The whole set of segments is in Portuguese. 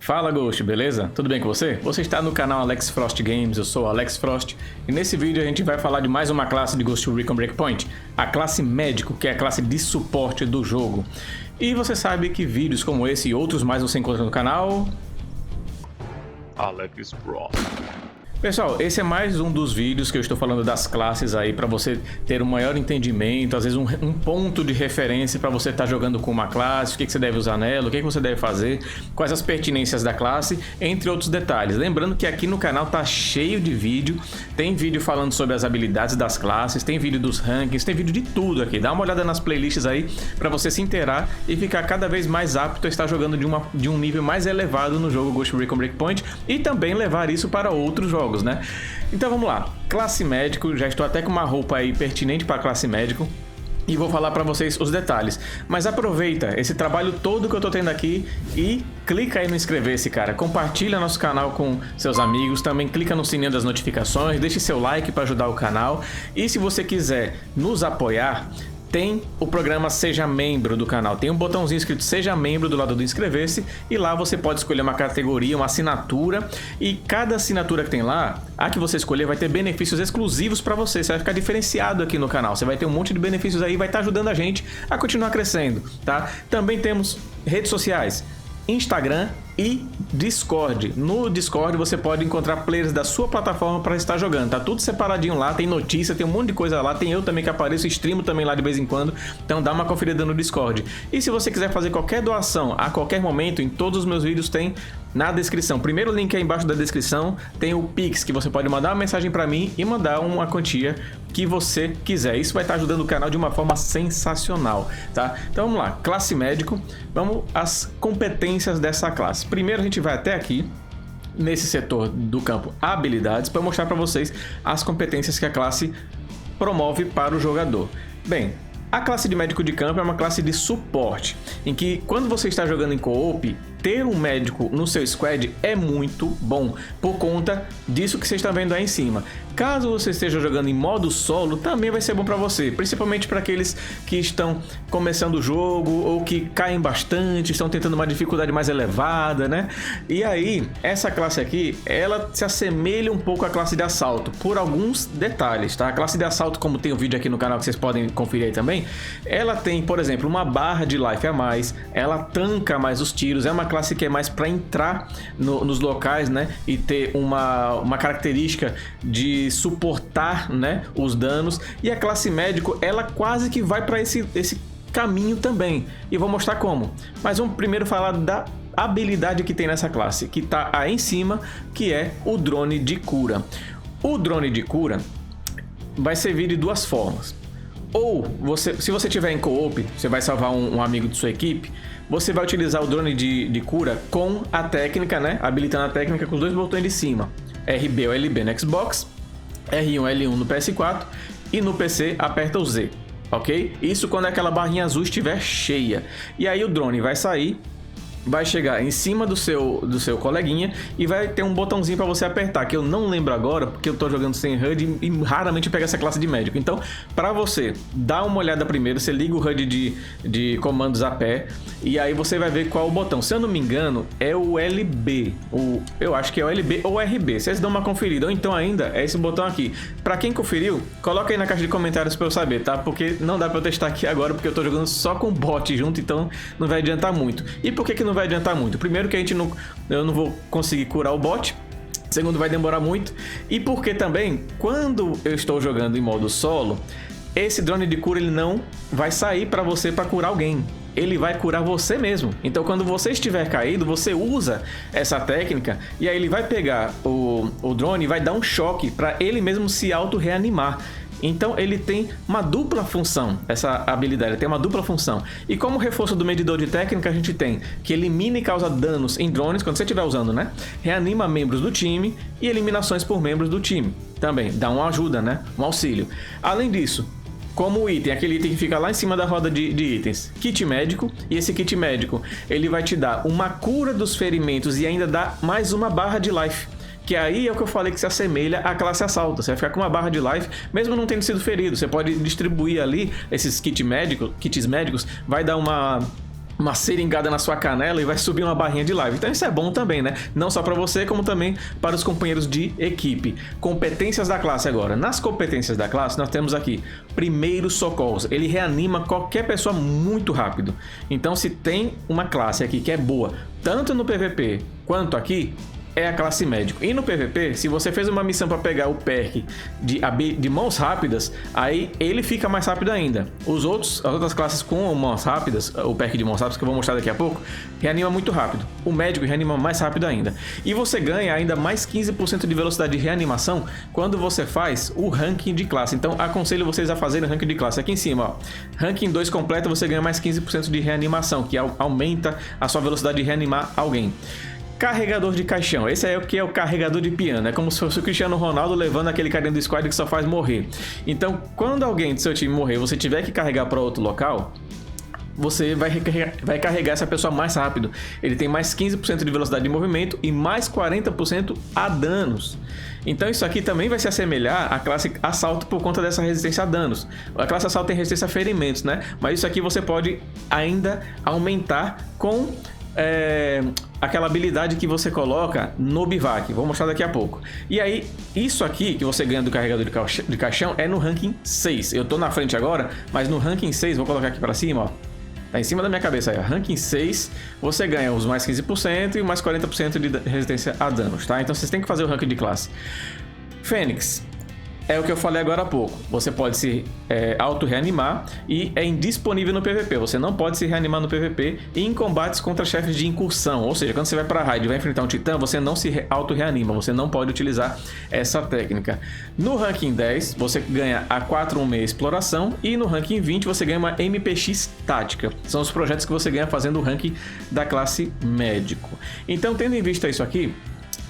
Fala Ghost, beleza? Tudo bem com você? Você está no canal Alex Frost Games, eu sou o Alex Frost e nesse vídeo a gente vai falar de mais uma classe de Ghost Recon Breakpoint, a classe Médico, que é a classe de suporte do jogo. E você sabe que vídeos como esse e outros mais você encontra no canal Alex Frost. Pessoal, esse é mais um dos vídeos que eu estou falando das classes aí para você ter um maior entendimento, às vezes um ponto de referência para você estar jogando com uma classe, o que você deve usar nela, o que você deve fazer, quais as pertinências da classe, entre outros detalhes. Lembrando que aqui no canal tá cheio de vídeo, tem vídeo falando sobre as habilidades das classes, tem vídeo dos rankings, tem vídeo de tudo aqui. Dá uma olhada nas playlists aí para você se inteirar e ficar cada vez mais apto a estar jogando de um nível mais elevado no jogo Ghost Recon Breakpoint e também levar isso para outros jogos, né? Então vamos lá, classe médico, já estou até com uma roupa aí pertinente para classe médico e vou falar para vocês os detalhes, mas aproveita esse trabalho todo que eu tô tendo aqui e clica aí no inscrever-se, cara, compartilha nosso canal com seus amigos, também clica no sininho das notificações, deixe seu like para ajudar o canal e se você quiser nos apoiar, tem o programa Seja Membro do canal, tem um botãozinho escrito Seja Membro do lado do inscrever-se e lá você pode escolher uma categoria, uma assinatura e cada assinatura que tem lá, a que você escolher vai ter benefícios exclusivos para você, você vai ficar diferenciado aqui no canal, você vai ter um monte de benefícios aí, vai estar ajudando a gente a continuar crescendo, tá? Também temos redes sociais, Instagram e Discord. No Discord você pode encontrar players da sua plataforma para estar jogando. Tá tudo separadinho lá, tem notícia, tem um monte de coisa lá, tem eu também que apareço, streamo também lá de vez em quando. Então dá uma conferida no Discord. E se você quiser fazer qualquer doação a qualquer momento, em todos os meus vídeos tem na descrição. Primeiro link aí embaixo da descrição tem o Pix, que você pode mandar uma mensagem para mim e mandar uma quantia que você quiser. Isso vai estar ajudando o canal de uma forma sensacional, tá? Então vamos lá, classe médico, vamos às competências dessa classe. Primeiro a gente vai até aqui, nesse setor do campo habilidades, para mostrar para vocês as competências que a classe promove para o jogador. Bem, a classe de médico de campo é uma classe de suporte, em que quando você está jogando em co-op, ter um médico no seu squad é muito bom, por conta disso que você está vendo aí em cima. Caso você esteja jogando em modo solo, também vai ser bom para você, principalmente para aqueles que estão começando o jogo ou que caem bastante, estão tentando uma dificuldade mais elevada, né? E aí, essa classe aqui, ela se assemelha um pouco à classe de assalto, por alguns detalhes, tá? A classe de assalto, como tem um vídeo aqui no canal que vocês podem conferir aí também, ela tem, por exemplo, uma barra de life a mais, ela tanca mais os tiros, é uma classe que é mais para entrar nos locais, né, e ter uma característica de suportar, né, os danos. E a classe médico, ela quase que vai para esse caminho também. E vou mostrar como. Mas vamos primeiro falar da habilidade que tem nessa classe, que tá aí em cima, que é o drone de cura. O drone de cura vai servir de duas formas. Ou, se você tiver em co-op, você vai salvar um amigo de sua equipe, você vai utilizar o drone de cura com a técnica, né? Habilitando a técnica com os dois botões de cima. RB ou LB no Xbox, R1 L1 no PS4 e no PC aperta o Z, ok? Isso quando aquela barrinha azul estiver cheia. E aí o drone vai sair, vai chegar em cima do seu coleguinha e vai ter um botãozinho para você apertar, que eu não lembro agora, porque eu tô jogando sem HUD e raramente pego essa classe de médico. Então, para você dar uma olhada primeiro, você liga o HUD de comandos a pé e aí você vai ver qual o botão. Se eu não me engano, é o LB. Eu acho que é o LB ou RB. Vocês dão uma conferida. Ou então ainda é esse botão aqui. Para quem conferiu, coloca aí na caixa de comentários para eu saber, tá? Porque não dá para eu testar aqui agora, porque eu tô jogando só com bot junto, então não vai adiantar muito. E por que não vai adiantar muito? Primeiro que eu não vou conseguir curar o bot. Segundo, vai demorar muito. E porque também, quando eu estou jogando em modo solo, esse drone de cura ele não vai sair para você para curar alguém. Ele vai curar você mesmo. Então quando você estiver caído, você usa essa técnica e aí ele vai pegar o drone e vai dar um choque para ele mesmo se auto-reanimar. Então ele tem uma dupla função, essa habilidade tem uma dupla função. E como reforço do medidor de técnica, a gente tem que elimina e causa danos em drones, quando você estiver usando, né? Reanima membros do time e eliminações por membros do time. Também dá uma ajuda, né? Um auxílio. Além disso, como item, aquele item que fica lá em cima da roda de itens, kit médico, e esse kit médico, ele vai te dar uma cura dos ferimentos e ainda dá mais uma barra de life. Que aí é o que eu falei que se assemelha à classe assalto. Você vai ficar com uma barra de life, mesmo não tendo sido ferido. Você pode distribuir ali esses kits médicos, vai dar uma uma seringada na sua canela e vai subir uma barrinha de live. Então isso é bom também, né? Não só para você, como também para os companheiros de equipe. Competências da classe agora. Nas competências da classe, nós temos aqui primeiros socorros. Ele reanima qualquer pessoa muito rápido. Então se tem uma classe aqui que é boa, tanto no PVP quanto aqui, é a classe médico. E no PVP, se você fez uma missão para pegar o perk de mãos rápidas, aí ele fica mais rápido ainda. As outras classes com mãos rápidas, o perk de mãos rápidas que eu vou mostrar daqui a pouco, reanima muito rápido. O médico reanima mais rápido ainda. E você ganha ainda mais 15% de velocidade de reanimação quando você faz o ranking de classe. Então aconselho vocês a fazerem o ranking de classe. Aqui em cima, ó, ranking 2 completo, você ganha mais 15% de reanimação, que aumenta a sua velocidade de reanimar alguém. Carregador de caixão. Esse é o que é o carregador de piano. É como se fosse o Cristiano Ronaldo levando aquele carinha do squad que só faz morrer. Então, quando alguém do seu time morrer, você tiver que carregar para outro local, você vai carregar essa pessoa mais rápido. Ele tem mais 15% de velocidade de movimento e mais 40% a danos. Então isso aqui também vai se assemelhar à classe assalto por conta dessa resistência a danos. A classe assalto tem resistência a ferimentos, né? Mas isso aqui você pode ainda aumentar com aquela habilidade que você coloca no bivac. Vou mostrar daqui a pouco. E aí, isso aqui que você ganha do carregador de caixão é no ranking 6. Eu tô na frente agora, mas no ranking 6, vou colocar aqui para cima, ó. Tá em cima da minha cabeça aí, ó. Ranking 6, você ganha os mais 15% e mais 40% de resistência a danos, tá? Então vocês têm que fazer o ranking de classe. Fênix. É o que eu falei agora há pouco. Você pode se auto-reanimar e é indisponível no PVP. Você não pode se reanimar no PVP e em combates contra chefes de incursão. Ou seja, quando você vai para a raid e vai enfrentar um titã, você não se auto-reanima. Você não pode utilizar essa técnica. No ranking 10, você ganha a 416 exploração e no ranking 20 você ganha uma MPX tática. São os projetos que você ganha fazendo o ranking da classe médico. Então, tendo em vista isso aqui,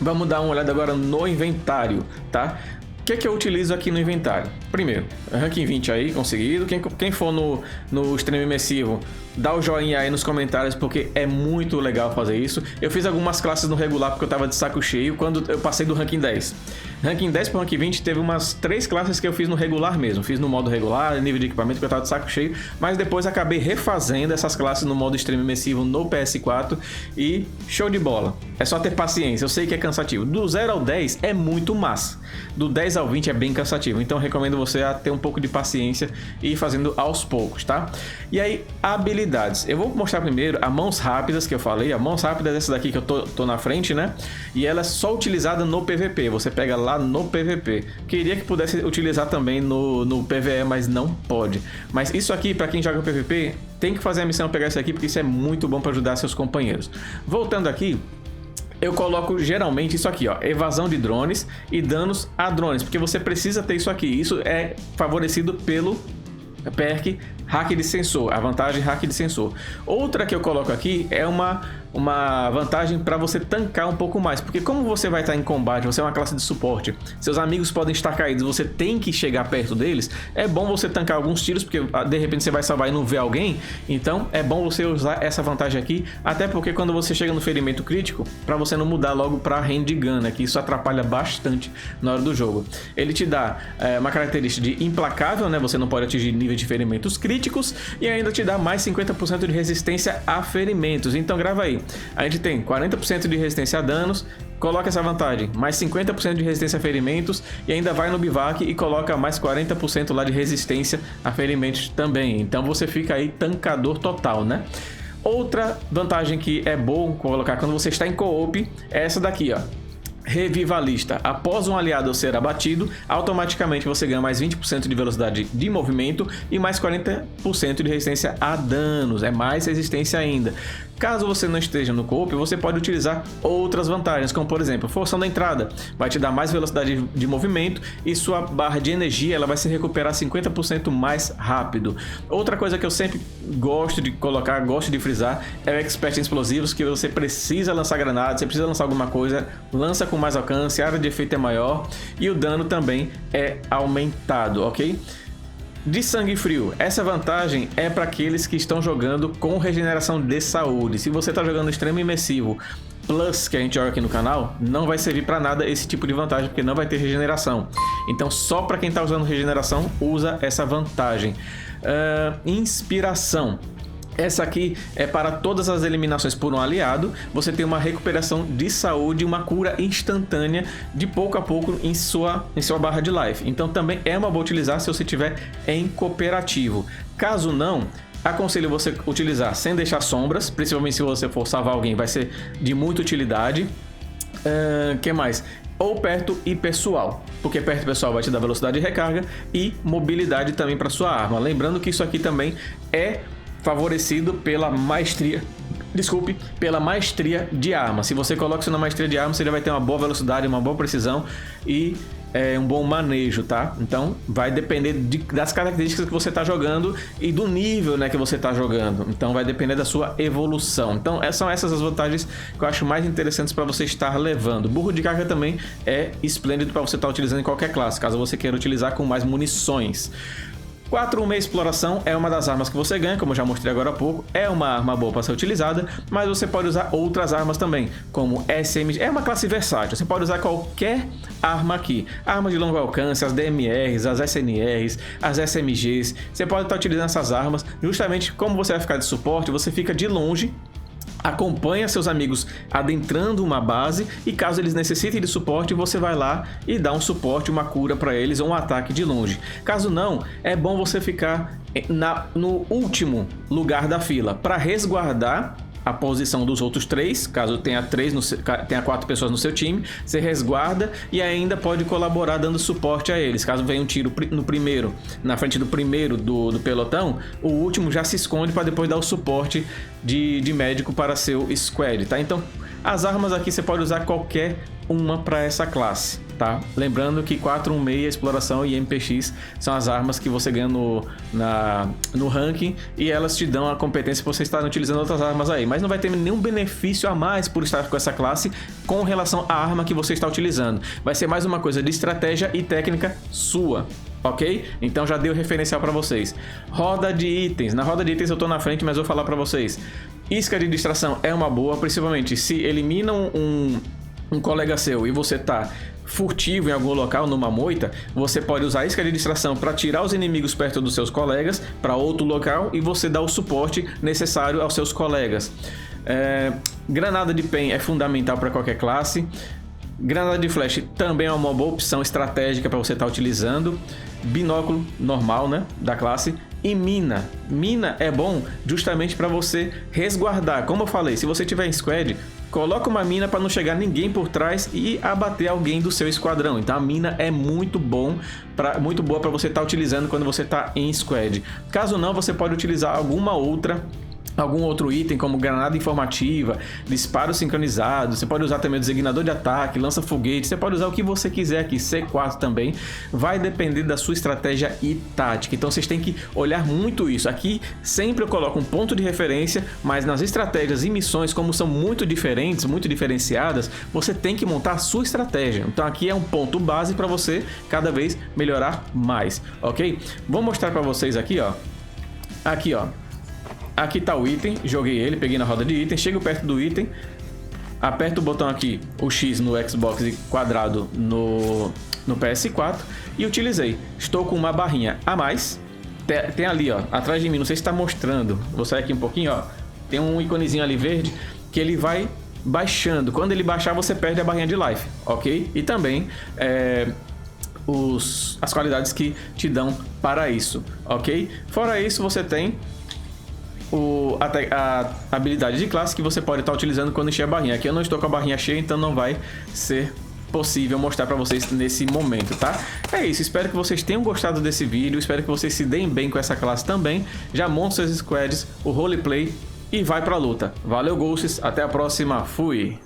vamos dar uma olhada agora no inventário, tá? O que eu utilizo aqui no inventário? Primeiro, ranking 20 aí, conseguido. Quem for no stream imersivo, dá o joinha aí nos comentários, porque é muito legal fazer isso. Eu fiz algumas classes no regular porque eu tava de saco cheio quando eu passei do ranking 10. Ranking 10 para ranking 20 teve umas 3 classes que eu fiz no regular mesmo. Fiz no modo regular, nível de equipamento, porque eu tava de saco cheio. Mas depois acabei refazendo essas classes no modo stream imersivo no PS4 e show de bola. É só ter paciência, eu sei que é cansativo. Do 0 ao 10 é muito massa. Do 10 ao 20 é bem cansativo. Então eu recomendo você a ter um pouco de paciência e ir fazendo aos poucos, tá? E aí, habilidades. Eu vou mostrar primeiro a mãos rápidas que eu falei. A mãos rápidas é essa daqui que eu tô na frente, né? E ela é só utilizada no PVP. Você pega lá no PVP. Queria que pudesse utilizar também no PVE, mas não pode. Mas isso aqui, para quem joga PVP, tem que fazer a missão pegar isso aqui, porque isso é muito bom para ajudar seus companheiros. Voltando aqui, eu coloco geralmente isso aqui, ó, evasão de drones e danos a drones, porque você precisa ter isso aqui. Isso é favorecido pelo perk hack de sensor, a vantagem hack de sensor. Outra que eu coloco aqui é uma vantagem para você tancar um pouco mais, porque como você vai estar em combate, você é uma classe de suporte, seus amigos podem estar caídos, você tem que chegar perto deles, é bom você tancar alguns tiros, porque de repente você vai salvar e não vê alguém, então é bom você usar essa vantagem aqui, até porque quando você chega no ferimento crítico, para você não mudar logo para handgun, né, que isso atrapalha bastante na hora do jogo. Ele te dá uma característica de implacável, né, você não pode atingir nível de ferimentos críticos, e ainda te dá mais 50% de resistência a ferimentos. Então grava aí, a gente tem 40% de resistência a danos, coloca essa vantagem, mais 50% de resistência a ferimentos, e ainda vai no bivac e coloca mais 40% lá de resistência a ferimentos também. Então você fica aí tancador total, né? Outra vantagem que é bom colocar quando você está em co-op é essa daqui, ó. Revivalista. Após um aliado ser abatido, automaticamente você ganha mais 20% de velocidade de movimento e mais 40% de resistência a danos. É mais resistência ainda. Caso você não esteja no co-op, você pode utilizar outras vantagens, como por exemplo, forçando a entrada, vai te dar mais velocidade de movimento e sua barra de energia ela vai se recuperar 50% mais rápido. Outra coisa que eu sempre gosto de colocar, gosto de frisar, é o Expert em explosivos, que você precisa lançar granadas, você precisa lançar alguma coisa, lança com mais alcance, a área de efeito é maior e o dano também é aumentado, ok? De sangue frio, essa vantagem é para aqueles que estão jogando com regeneração de saúde. Se você está jogando extremo imersivo plus, que a gente joga aqui no canal, não vai servir para nada esse tipo de vantagem, porque não vai ter regeneração. Então só para quem está usando regeneração, usa essa vantagem. Inspiração. Essa aqui é para todas as eliminações por um aliado. Você tem uma recuperação de saúde, uma cura instantânea de pouco a pouco em sua barra de life. Então também é uma boa utilizar se você tiver em cooperativo. Caso não, aconselho você utilizar sem deixar sombras, principalmente se você for salvar alguém, vai ser de muita utilidade. Que mais? Ou perto e pessoal, porque perto e pessoal vai te dar velocidade de recarga e mobilidade também para sua arma. Lembrando que isso aqui também é favorecido pela maestria, pela maestria de arma. Se você coloca isso na maestria de arma, você já vai ter uma boa velocidade, uma boa precisão e um bom manejo, tá? Então vai depender das características que você está jogando e do nível, né, que você está jogando. Então vai depender da sua evolução. Então são essas as vantagens que eu acho mais interessantes para você estar levando. Burro de carga também é esplêndido para você estar utilizando em qualquer classe, caso você queira utilizar com mais munições. 416 Exploração é uma das armas que você ganha, como eu já mostrei agora há pouco. É uma arma boa para ser utilizada, mas você pode usar outras armas também, como SMG. É uma classe versátil, você pode usar qualquer arma aqui. Armas de longo alcance, as DMRs, as SNRs, as SMGs. Você pode estar utilizando essas armas, justamente como você vai ficar de suporte, você fica de longe, acompanha seus amigos adentrando uma base e caso eles necessitem de suporte, você vai lá e dá um suporte, uma cura para eles ou um ataque de longe. Caso não, é bom você ficar no último lugar da fila para resguardar a posição dos outros 3, caso tenha 4 pessoas no seu time, você resguarda e ainda pode colaborar dando suporte a eles. Caso venha um tiro no primeiro, na frente do primeiro do pelotão, o último já se esconde para depois dar o suporte de médico para seu squad, tá? Então, as armas aqui você pode usar qualquer uma para essa classe, tá? Lembrando que 416, Exploração e MPX são as armas que você ganha no ranking e elas te dão a competência para você estar utilizando outras armas aí, mas não vai ter nenhum benefício a mais por estar com essa classe com relação à arma que você está utilizando. Vai ser mais uma coisa de estratégia e técnica sua. Ok? Então já dei o referencial para vocês. Roda de itens. Na roda de itens eu tô na frente, mas vou falar para vocês. Isca de distração é uma boa, principalmente se eliminam um colega seu e você tá furtivo em algum local, numa moita, você pode usar a isca de distração para tirar os inimigos perto dos seus colegas para outro local e você dá o suporte necessário aos seus colegas. Granada de pen é fundamental para qualquer classe. Granada de flash também é uma boa opção estratégica para você estar utilizando. Binóculo normal, né, da classe. E mina. Mina é bom justamente para você resguardar. Como eu falei, se você tiver em squad, coloca uma mina para não chegar ninguém por trás e abater alguém do seu esquadrão. Então a mina é muito boa para você estar utilizando quando você está em squad. Caso não, você pode utilizar algum outro item, como granada informativa, disparo sincronizado. Você pode usar também o designador de ataque, lança-foguete. Você pode usar o que você quiser aqui, C4 também. Vai depender da sua estratégia e tática. Então vocês têm que olhar muito isso. Aqui sempre eu coloco um ponto de referência, mas nas estratégias e missões, como são muito diferentes, muito diferenciadas, você tem que montar a sua estratégia. Então aqui é um ponto base para você cada vez melhorar mais, ok? Vou mostrar para vocês aqui, ó. Aqui, ó. Aqui tá o item, joguei ele, peguei na roda de item, chego perto do item, aperto o botão aqui, o X no Xbox e quadrado no PS4 e utilizei. Estou com uma barrinha a mais, tem ali, ó, atrás de mim, não sei se está mostrando, vou sair aqui um pouquinho, ó, tem um iconezinho ali verde que ele vai baixando. Quando ele baixar, você perde a barrinha de life, ok? E também as qualidades que te dão para isso, ok? Fora isso, você tem a habilidade de classe que você pode estar utilizando quando encher a barrinha. Aqui eu não estou com a barrinha cheia, então não vai ser possível mostrar para vocês nesse momento, tá? É isso, espero que vocês tenham gostado desse vídeo, espero que vocês se deem bem com essa classe também. Já monta seus squads, o roleplay e vai pra luta. Valeu, Ghosts, até a próxima, fui!